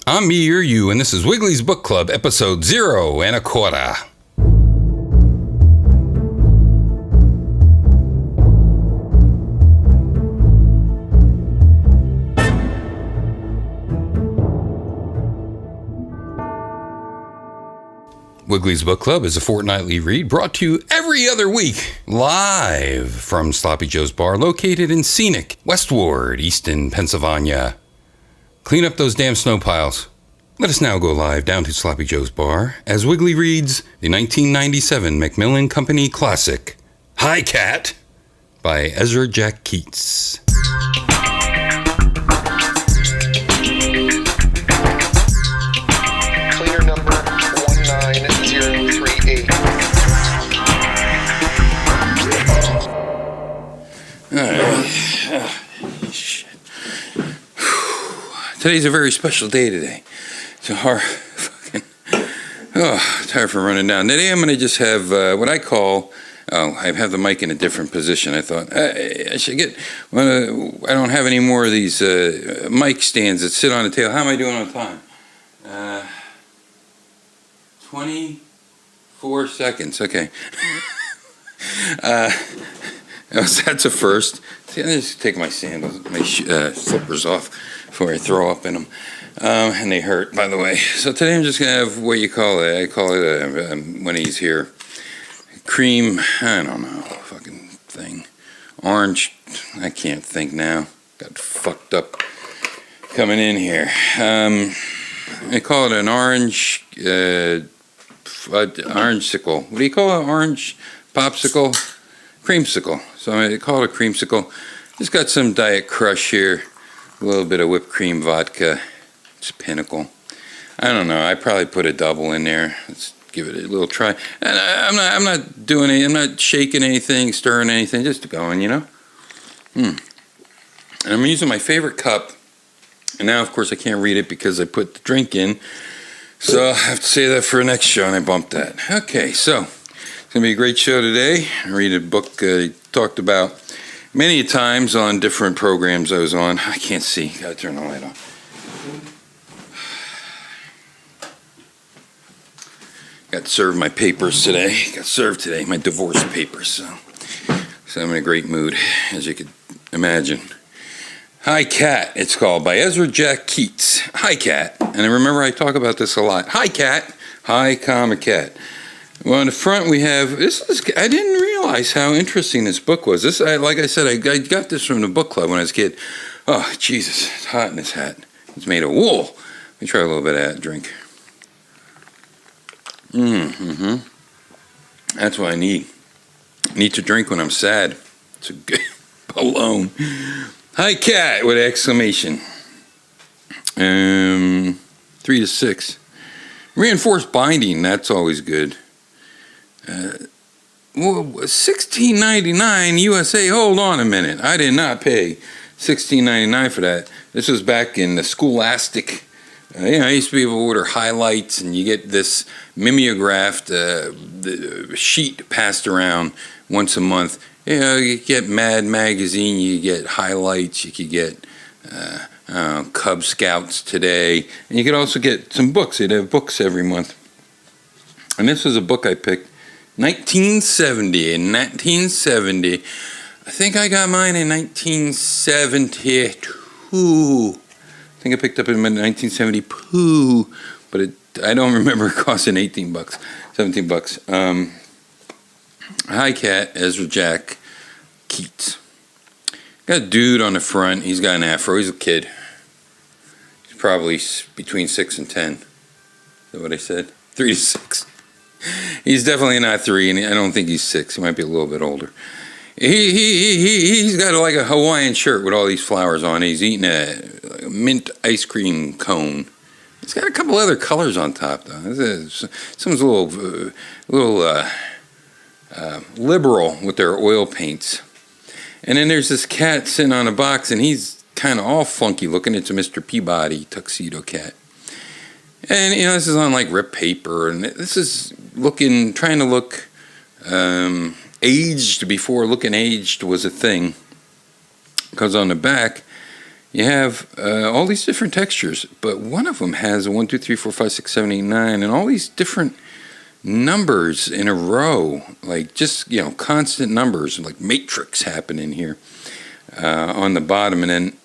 I'm me or you, and this is Wiggly's Book Club, episode 0 1/4. Wiggly's Book Club is a fortnightly read brought to you every other week, live from Sloppy Joe's Bar, located in scenic Westward, Easton, Pennsylvania. Clean up those damn snow piles. Let us now go live down to Sloppy Joe's Bar as Wiggly reads the 1997 Macmillan Company classic, Hi Cat, by Ezra Jack Keats. Cleaner number 19038. Shit. Today's a very special day today. It's a hard tired from running down. Today I'm going to just have what I call, I have the mic in a different position. I thought I should get, I don't have any more of these mic stands that sit on the table. How am I doing on time? 24 seconds, okay. That's a first. See, I just take my sandals, my slippers off before I throw up in them. And they hurt, by the way. So today I'm just going to have what you call it. I call it, when he's here, cream, I don't know, fucking thing. Orange, I can't think now. Got fucked up coming in here. I call it an orange, orange-sicle. What do you call it? Orange popsicle? Creamsicle. So I call it a creamsicle. Just got some Diet Crush here. A little bit of whipped cream vodka. It's Pinnacle. I don't know. I probably put a double in there. Let's give it a little try. And I'm not doing it. I'm not shaking anything, stirring anything. Just going, you know. And I'm using my favorite cup. And now, of course, I can't read it because I put the drink in. So I have to say that for the next show, and I bumped that. Okay, so it's going to be a great show today. I read a book I talked about many times on different programs I was on. I can't see. Got to turn the light on. Got served my papers today. Got served today, my divorce papers. So I'm in a great mood, as you could imagine. Hi Cat, it's called, by Ezra Jack Keats. Hi Cat. And I remember I talk about this a lot. Hi Cat. Hi, comma, cat. Well, in the front we have, I didn't realize how interesting this book was. Like I said, I got this from the book club when I was a kid. Oh, Jesus, it's hot in this hat. It's made of wool. Let me try a little bit of that drink. That's what I need. I need to drink when I'm sad. It's a good alone. Hi, cat, with an exclamation. 3 to 6. Reinforced binding, that's always good. $16.99 USA. Hold on a minute. I did not pay $16.99 for that. This was back in the Scholastic. I used to be able to order highlights, and you get this mimeographed the sheet passed around once a month. You get Mad Magazine, you get highlights, you could get Cub Scouts Today, and you could also get some books. They'd have books every month. And this was a book I picked, 1970. In 1970, I think I got mine in 1972. I think I picked up in 1972, but I don't remember it costing 18 bucks, 17 bucks. Hi Cat, Ezra Jack Keats. Got a dude on the front. He's got an afro. He's a kid. He's probably between 6 and 10. Is that what I said? 3 to 6. He's definitely not 3, and I don't think he's 6. He might be a little bit older. He's got like a Hawaiian shirt with all these flowers on it. He's eating a mint ice cream cone. It's got a couple other colors on top, though. Someone's a little liberal with their oil paints. And then there's this cat sitting on a box, and he's kind of all funky looking. It's a Mr. Peabody tuxedo cat. And, this is on like ripped paper, and this is trying to look aged before looking aged was a thing. Because on the back, you have all these different textures, but one of them has a 1, 2, 3, 4, 5, 6, 7, 8, 9, and all these different numbers in a row, like just, constant numbers, like matrix happening here on the bottom, and then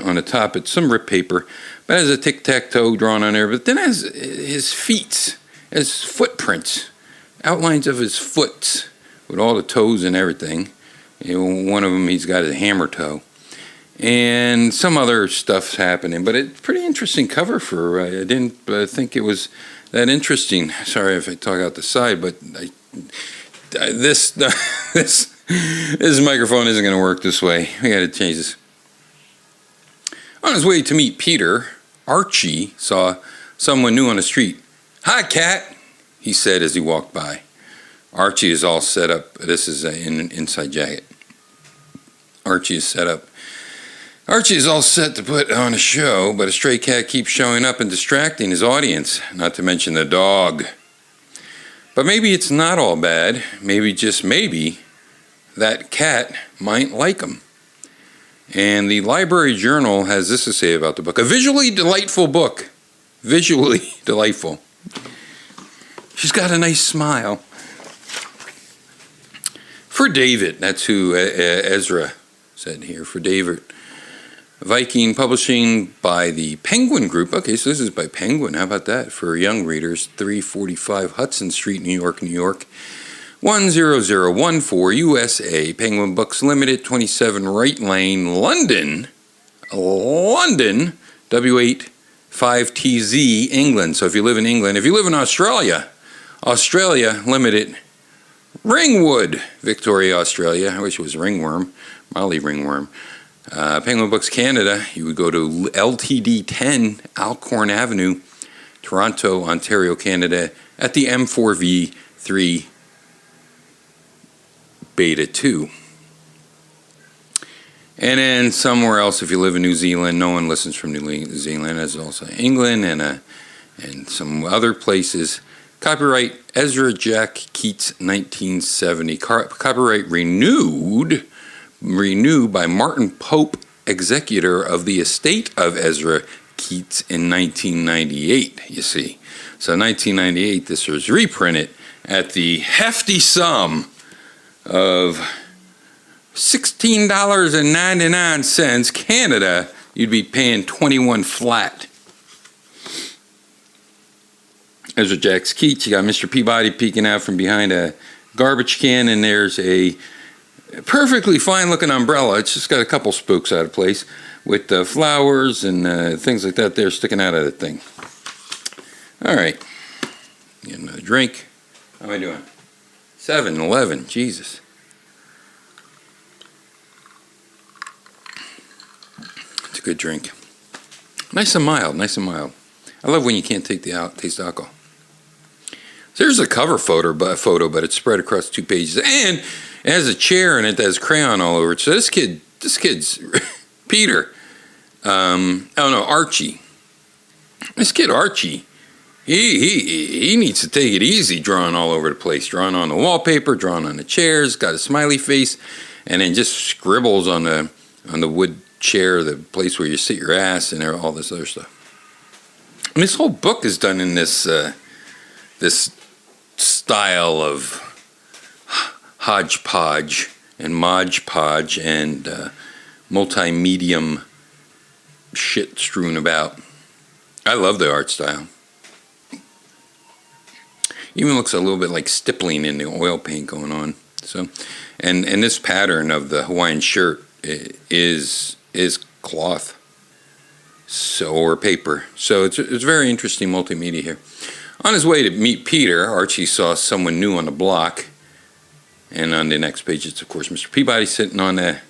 on the top it's some rip paper, but it has a tic-tac-toe drawn on there, but then has his feet, his footprints, outlines of his foot with all the toes and everything. One of them, he's got a hammer toe. And some other stuff's happening, but it's pretty interesting cover for, I didn't think it was that interesting. Sorry if I talk out the side, but this microphone isn't going to work this way. We got to change this. On his way to meet Peter, Archie saw someone new on the street. "Hi, Cat," he said as he walked by. Archie is all set up. This is in an inside jacket. Archie is set up. Archie is all set to put on a show, but a stray cat keeps showing up and distracting his audience, not to mention the dog. But maybe it's not all bad. Maybe, just maybe, that cat might like him. And the Library Journal has this to say about the book. A visually delightful book. Visually delightful. She's got a nice smile. For David, that's who Ezra said here, for David. Viking Publishing by the Penguin Group. Okay, so this is by Penguin. How about that? For young readers, 345 Hudson Street, New York, New York. 10014 USA. Penguin Books Limited, 27 Wright Lane, London. London, W85TZ, England. So if you live in England, if you live in Australia, Australia Limited, Ringwood, Victoria, Australia. I wish it was Ringworm, Molly Ringworm. Penguin Books Canada, you would go to LTD 10 Alcorn Avenue, Toronto, Ontario, Canada, at the M4V3 Beta 2. And then somewhere else, if you live in New Zealand, no one listens from New Zealand, as also England and some other places. Copyright Ezra Jack Keats, 1970. Copyright renewed by Martin Pope, executor of the estate of Ezra Keats, in 1998, you see. So 1998, this was reprinted at the hefty sum of $16.99 Canada. You'd be paying $21 flat. Ezra Jack Keats, you got Mr. Peabody peeking out from behind a garbage can, and there's a perfectly fine looking umbrella. It's just got a couple spokes out of place with flowers and things like that there sticking out of the thing. All right, get another drink. How am I doing? 7-11, Jesus. It's a good drink. Nice and mild, nice and mild. I love when you can't taste alcohol. So there's a cover photo, but it's spread across 2 pages, and it has a chair in it that has crayon all over it. So this kid's Peter. Archie. This kid Archie, he needs to take it easy drawing all over the place, drawing on the wallpaper, drawing on the chairs, got a smiley face, and then just scribbles on the wood chair, the place where you sit your ass, and all this other stuff. And this whole book is done in this style of hodgepodge and Mod Podge and multimedium shit strewn about. I love the art style. Even looks a little bit like stippling in the oil paint going on. So, and this pattern of the Hawaiian shirt is cloth, or paper. So it's very interesting multimedia here. On his way to meet Peter, Archie saw someone new on the block. And on the next page, it's, of course, Mr. Peabody sitting on a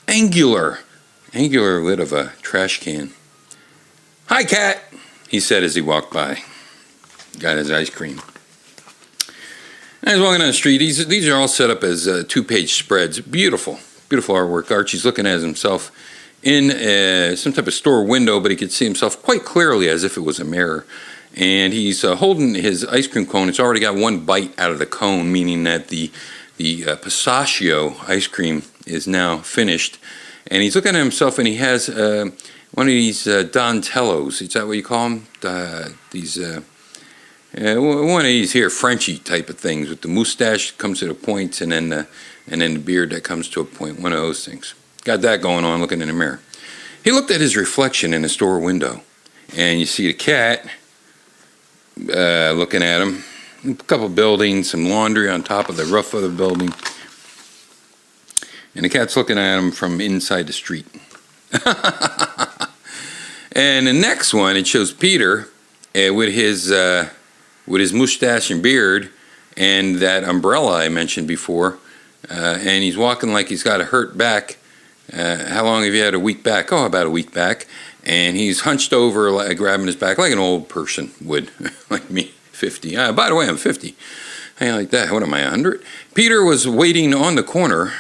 angular lid of a trash can. "Hi, Cat," he said as he walked by. Got his ice cream. As he's walking down the street, these are all set up as 2-page spreads. Beautiful, beautiful artwork. Archie's looking at himself in some type of store window, but he could see himself quite clearly as if it was a mirror. And he's holding his ice cream cone. It's already got one bite out of the cone, meaning that the pistachio ice cream is now finished. and he's looking at himself, and he has one of these Dontellos. Is that what you call them? One of these here Frenchy type of things with the mustache comes to a point, and then the beard that comes to a point. One of those things. Got that going on. Looking in the mirror, he looked at his reflection in the store window, and you see the cat looking at him. A couple buildings, some laundry on top of the roof of the building, and the cat's looking at him from inside the street. And the next one, it shows Peter with his mustache and beard and that umbrella I mentioned before, and he's walking like he's got a hurt back. How long have you had a weak back? Oh, about a week back. And he's hunched over, like, grabbing his back like an old person would, like me, 50. By the way, I'm 50. I ain't like that. What am I, 100? Peter was waiting on the corner.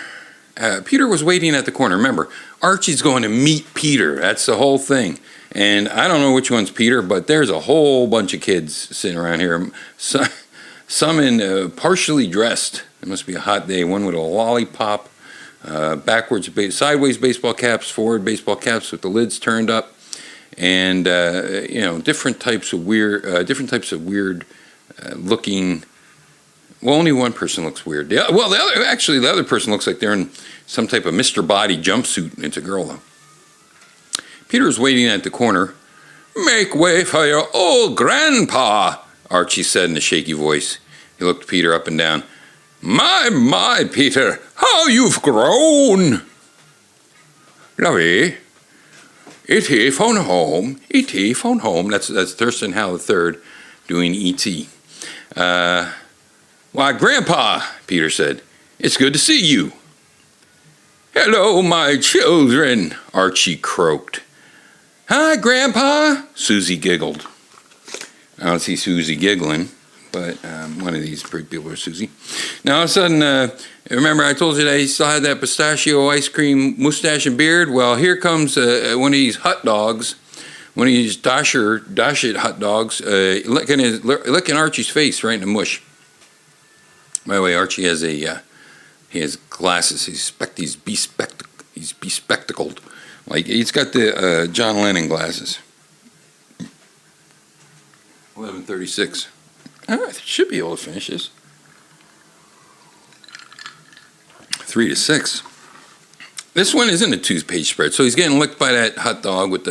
Peter was waiting at the corner. Remember, Archie's going to meet Peter. That's the whole thing. And I don't know which one's Peter, but there's a whole bunch of kids sitting around here. Some in partially dressed. It must be a hot day. One with a lollipop, sideways baseball caps, forward baseball caps with the lids turned up, and different types of weird looking. Well, only one person looks weird. The other person looks like they're in some type of Mr. Body jumpsuit. It's a girl, though. Peter was waiting at the corner. "Make way for your old grandpa," Archie said in a shaky voice. He looked Peter up and down. My, Peter, how you've grown." "Lovey, E.T. phone home, E.T. phone home." That's Thurston Howell III doing E.T. "Why, Grandpa," Peter said, "it's good to see you." "Hello, my children," Archie croaked. "Hi, Grandpa," Susie giggled. I don't see Susie giggling, but one of these people are Susie. Now, all of a sudden, remember I told you that he still had that pistachio ice cream mustache and beard? Well, here comes one of these hot dogs, one of these Dasher hot dogs, licking Archie's face right in the mush. By the way, Archie has he has glasses. He's bespectacled. Like, he's got the John Lennon glasses. 11:36. I should be able to finish this. 3-6. This one isn't a 2-page spread, so he's getting licked by that hot dog with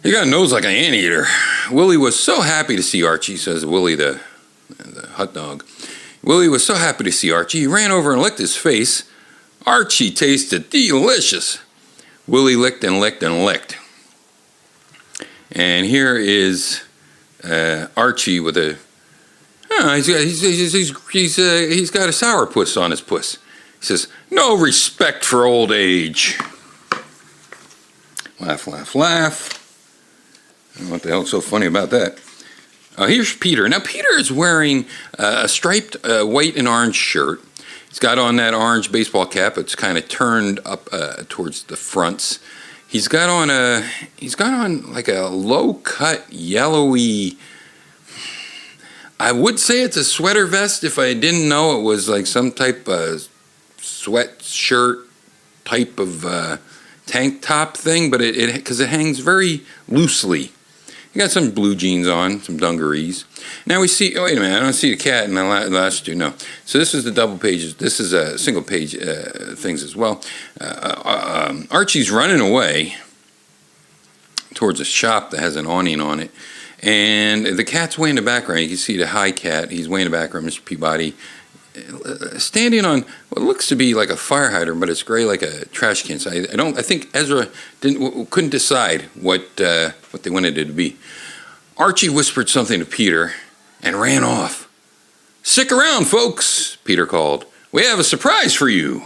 he got a nose like an anteater. Willie was so happy to see Archie, says Willie the hot dog. Willie was so happy to see Archie, he ran over and licked his face. Archie tasted delicious. Willie licked and licked and licked. And here is Archie with he's got a sourpuss on his puss. He says, "No respect for old age." Laugh, laugh, laugh. What the hell's so funny about that? Here's Peter. Now, Peter is wearing a striped white and orange shirt. He's got on that orange baseball cap. It's kind of turned up towards the fronts. He's got on like a low-cut, yellowy. I would say it's a sweater vest if I didn't know it was like some type of sweatshirt type of tank top thing, but because it hangs very loosely. You got some blue jeans on, some dungarees. Now we see, wait a minute, I don't see the cat in the last two, no. So this is the double pages, this is a single page things as well. Archie's running away towards a shop that has an awning on it. And the cat's way in the background. You can see the high cat, he's way in the background, Mr. Peabody, standing on what looks to be like a fire hydrant, but it's gray like a trash can. So I think Ezra couldn't decide what they wanted it to be. Archie whispered something to Peter and ran off. "Stick around, folks," Peter called. "We have a surprise for you."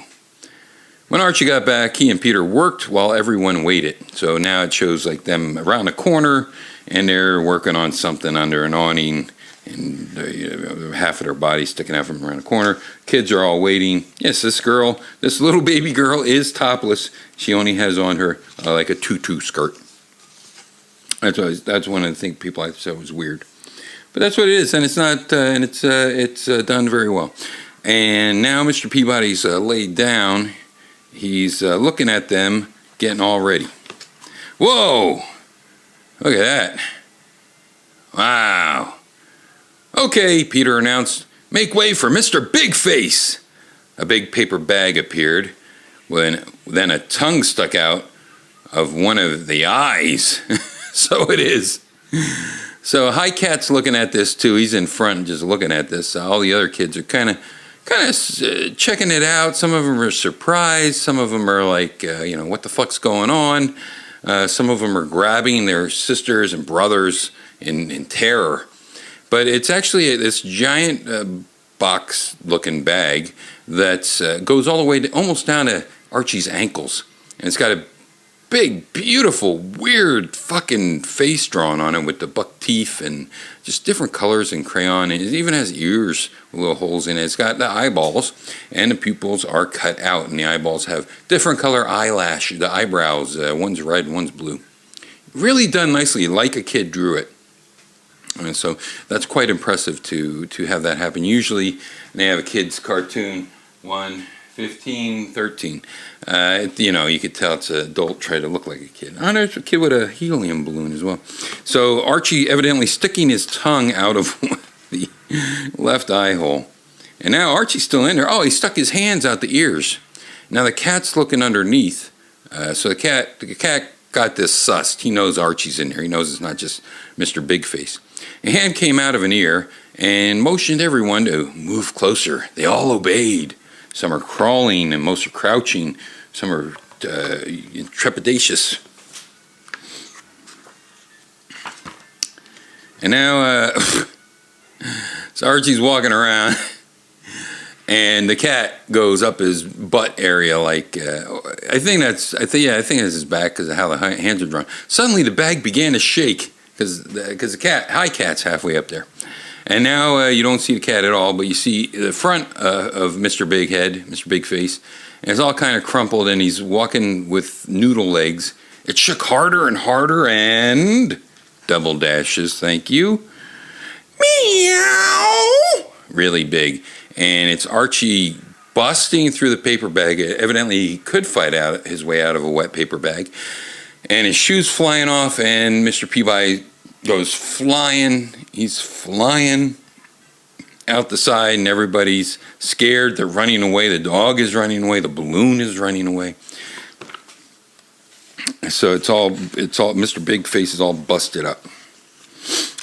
When Archie got back, he and Peter worked while everyone waited. So now it shows like them around a corner, and they're working on something under an awning, and half of their body sticking out from around the corner. Kids are all waiting. Yes, this little baby girl is topless. She only has on her like a tutu skirt. That's one of the things people I said was weird, but that's what it is, and it's not, and it's done very well. And now Mr. Peabody's laid down. he's looking at them, getting all ready. Whoa! Look at that. Wow. Okay, Peter announced, make way for Mr. Big Face. A big paper bag appeared, then a tongue stuck out of one of the eyes. So it is. So High Cat's looking at this too. He's in front just looking at this. All the other kids are kind of checking it out. Some of them are surprised. Some of them are like, what the fuck's going on? Some of them are grabbing their sisters and brothers in terror. But it's actually this giant box-looking bag that goes all the way almost down to Archie's ankles. And it's got a big, beautiful, weird fucking face drawn on it with the buck teeth and just different colors and crayon. And it even has ears with little holes in it. It's got the eyeballs, and the pupils are cut out, and the eyeballs have different color eyelash. The eyebrows, one's red, one's blue. Really done nicely, like a kid drew it. And so that's quite impressive to have that happen. Usually they have a kid's cartoon, 1, 15, 13. You could tell it's an adult try to look like a kid. Oh, there's a kid with a helium balloon as well. So Archie evidently sticking his tongue out of the left eye hole. And now Archie's still in there. Oh, he stuck his hands out the ears. Now the cat's looking underneath. So the cat got this sussed. He knows Archie's in there. He knows it's not just Mr. Big Face. A hand came out of an ear and motioned everyone to move closer. They all obeyed. Some are crawling and most are crouching. Some are trepidatious. And now, so Archie's walking around, and the cat goes up his butt area, like I think it's his back because of how the hands are drawn. Suddenly, the bag began to shake because the High Cat's halfway up there. And now you don't see the cat at all, but you see the front of Mr. Big Head, Mr. Big Face, and it's all kind of crumpled, and he's walking with noodle legs. It shook harder and harder, and double dashes, thank you. Meow! Really big. And it's Archie busting through the paper bag. Evidently, he could fight out his way out of a wet paper bag. And his shoes flying off, and Mr. Peabody goes flying. He's flying out the side, and everybody's scared. They're running away. The dog is running away. The balloon is running away. So it's all Mr. Big Face is all busted up.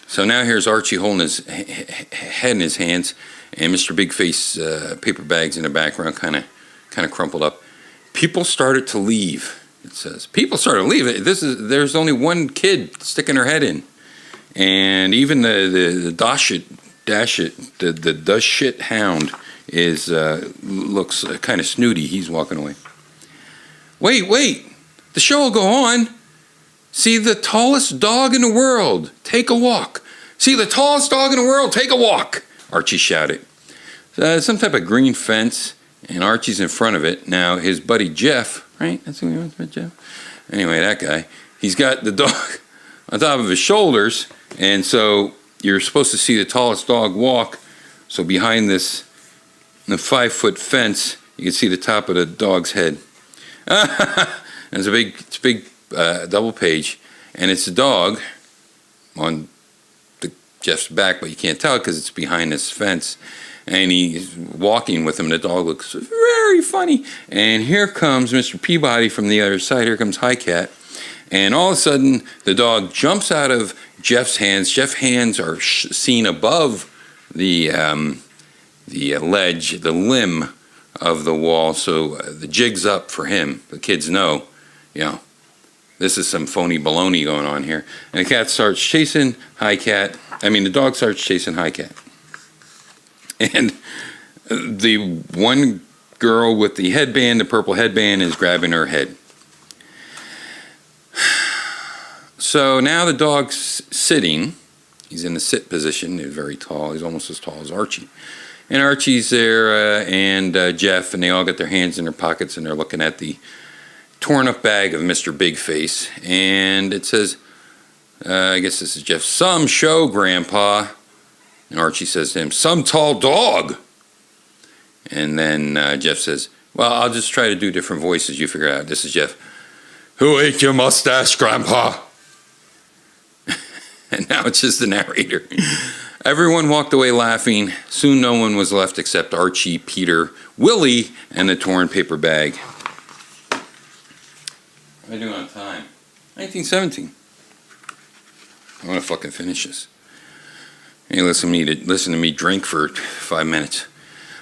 So now here's Archie holding his head in his hands, and Mr. Big Face paper bags in the background, kind of crumpled up. People started to leave. It says people started to leave. There's only one kid sticking her head in. And even the does shit hound looks kind of snooty. He's walking away. Wait! The show will go on. See the tallest dog in the world. Take a walk. See the tallest dog in the world. Take a walk. Archie shouted. Some type of green fence, and Archie's in front of it. Now his buddy Jeff, right? That's who he wants, Jeff. Anyway, that guy. He's got the dog on top of his shoulders. And so you're supposed to see the tallest dog walk. So behind the 5-foot fence, you can see the top of the dog's head. It's a big double page, and it's a dog on Jeff's back, but you can't tell because it's behind this fence. And he's walking with him. The dog looks very funny. And here comes Mr. Peabody from the other side. Here comes High Cat. And all of a sudden, the dog jumps out of Jeff's hands. Jeff's hands are seen above the ledge, the limb of the wall. So the jig's up for him. The kids know, this is some phony baloney going on here. And the cat starts chasing the dog starts chasing High Cat. And the one girl with the headband, the purple headband, is grabbing her head. So now the dog's sitting. He's in the sit position. He's very tall. He's almost as tall as Archie. And Archie's there and Jeff, and they all got their hands in their pockets, and they're looking at the torn up bag of Mr. Big Face. And it says, I guess this is Jeff, "Some show, Grandpa." And Archie says to him, "Some tall dog." And then Jeff says, Well, I'll just try to do different voices. You figure out. This is Jeff. Who ate your mustache, Grandpa? And now it's just the narrator. Everyone walked away laughing. Soon no one was left except Archie, Peter, Willie, and the torn paper bag. What am I doing on time? 1917. I want to fucking finish this. Hey, listen to me drink for 5 minutes.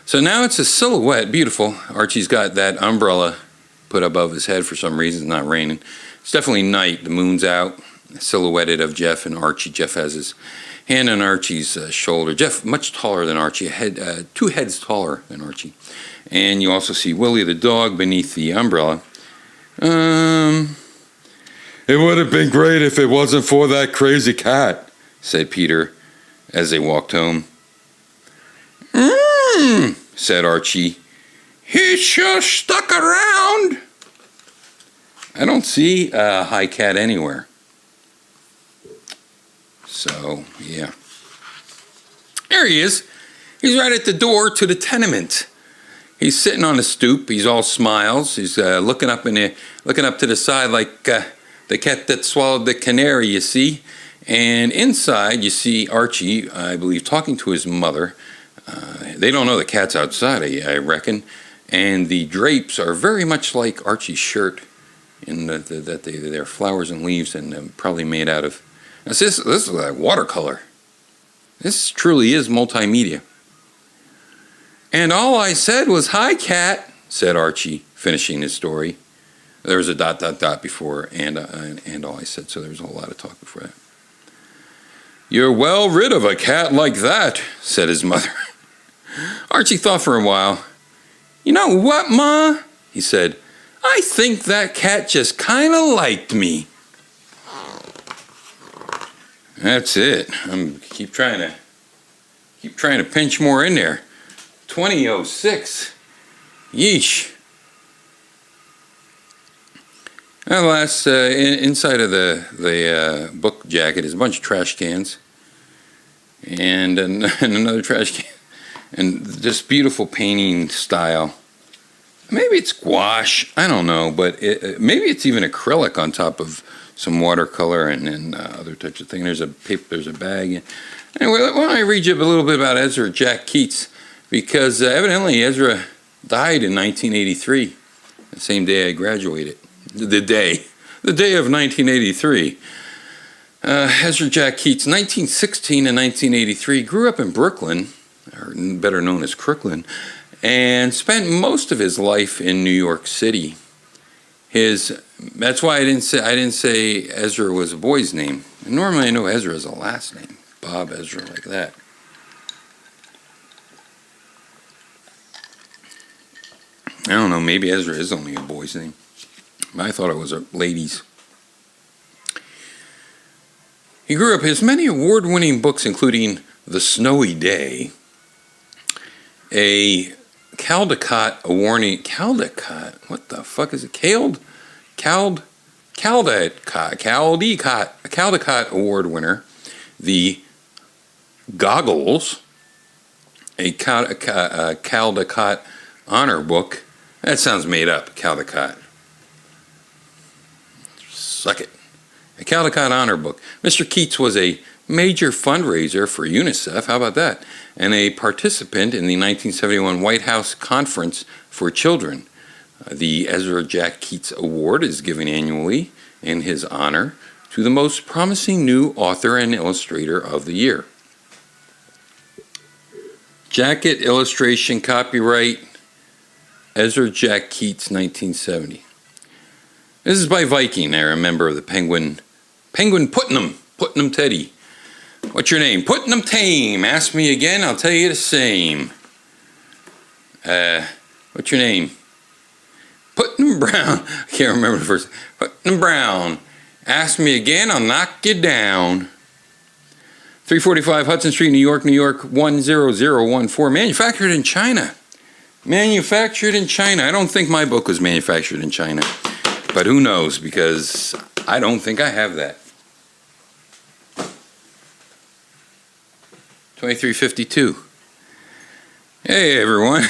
So now it's a silhouette, beautiful. Archie's got that umbrella put above his head for some reason. It's not raining. It's definitely night. The moon's out. Silhouetted of Jeff and Archie. Jeff has his hand on Archie's shoulder. Jeff, much taller than Archie, two heads taller than Archie. And you also see Willie the dog beneath the umbrella. It would have been great if it wasn't for that crazy cat, said Peter as they walked home. Said Archie. He's sure stuck around. I don't see a high cat anywhere. So, yeah. There he is. He's right at the door to the tenement. He's sitting on the stoop. He's all smiles. He's looking up to the side like the cat that swallowed the canary, you see. And inside, you see Archie, I believe, talking to his mother. They don't know the cat's outside, I reckon. And the drapes are very much like Archie's shirt, in that they're flowers and leaves and probably made out of. This is like watercolor. This truly is multimedia. And all I said was, "Hi, cat," said Archie, finishing his story. There was a ... before and all I said, so there was a whole lot of talk before that. You're well rid of a cat like that, said his mother. Archie thought for a while. You know what, Ma? He said. I think that cat just kind of liked me. That's it. I'm keep trying to pinch more in there. 2006. Yeesh. Last inside of the book jacket is a bunch of trash cans, and another trash can, and this beautiful painting style. Maybe it's gouache. I don't know, but maybe it's even acrylic on top of some watercolor and other types of things. There's a paper. There's a bag. Anyway, why don't I read you a little bit about Ezra Jack Keats, because evidently Ezra died in 1983, the same day I graduated. The day of 1983. Ezra Jack Keats, 1916 and 1983, grew up in Brooklyn, or better known as Crooklyn, and spent most of his life in New York City. That's why I didn't say Ezra was a boy's name. And normally I know Ezra is a last name, Bob Ezra, like that. I don't know, maybe Ezra is only a boy's name. I thought it was a lady's. He grew up, his many award-winning books, including The Snowy Day, a Caldecott what the fuck is it? Caldecott Award winner, The Goggles, a Caldecott Honor Book. That sounds made up, Caldecott. Suck it. A Caldecott Honor Book. Mr. Keats was a major fundraiser for UNICEF, how about that? And a participant in the 1971 White House Conference for Children. The Ezra Jack Keats Award is given annually in his honor to the most promising new author and illustrator of the year. Jacket illustration copyright Ezra Jack Keats, 1970. This is by Viking. I remember the Penguin Putnam Teddy. What's your name? Putnam Tame. Ask me again, I'll tell you the same. What's your name? Putnam Brown. I can't remember the first. Putnam Brown. Ask me again, I'll knock you down. 345 Hudson Street, New York, New York 10014. Manufactured in China. Manufactured in China. I don't think my book was manufactured in China. But who knows, because I don't think I have that. 2352. Hey, everyone.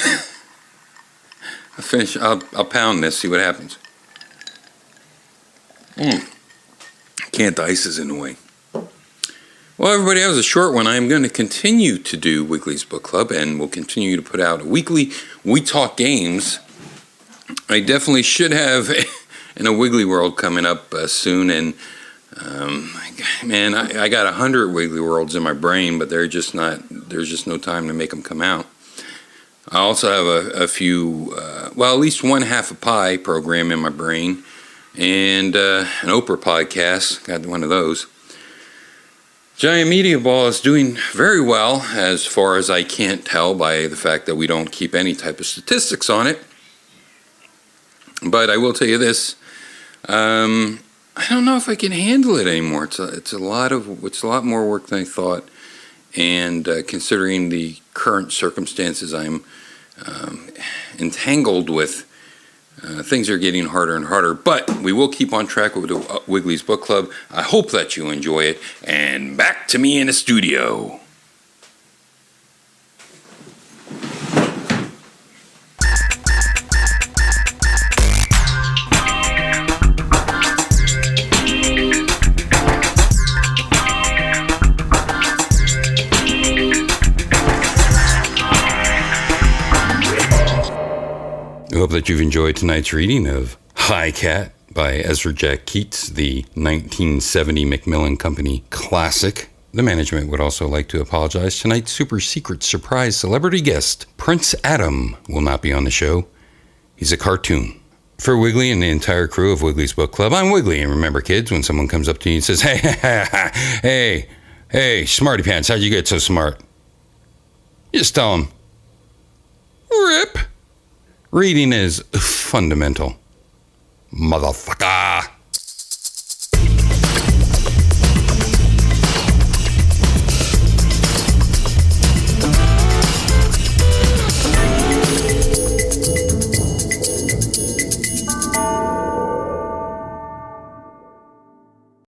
finish. I'll pound this. See what happens. Can't. The ice is in the way. Well, everybody, that was a short one. I'm going to continue to do Wiggly's Book Club, and we'll continue to put out a weekly We Talk Games. I definitely should have in a Wiggly World coming up soon, and man, I got 100 Wiggly Worlds in my brain, but there's just no time to make them come out. I also have a few, well, at least one half a pie program in my brain, and an Oprah podcast. Got one of those. Giant Media Ball is doing very well, as far as I can't tell by the fact that we don't keep any type of statistics on it. But I will tell you this: I don't know if I can handle it anymore. It's a lot more work than I thought, and considering the current circumstances I'm entangled with, things are getting harder and harder. But we will keep on track with the Wiggly's Book Club. I hope that you enjoy it. And back to me in the studio. I hope that you've enjoyed tonight's reading of Hi Cat by Ezra Jack Keats, the 1970 Macmillan Company classic. The management would also like to apologize. Tonight's super secret surprise celebrity guest, Prince Adam, will not be on the show. He's a cartoon. For Wiggly and the entire crew of Wiggly's Book Club, I'm Wiggly. And remember, kids, when someone comes up to you and says, hey, smarty pants, how'd you get so smart? You just tell them, RIP. Reading is fundamental. Motherfucker.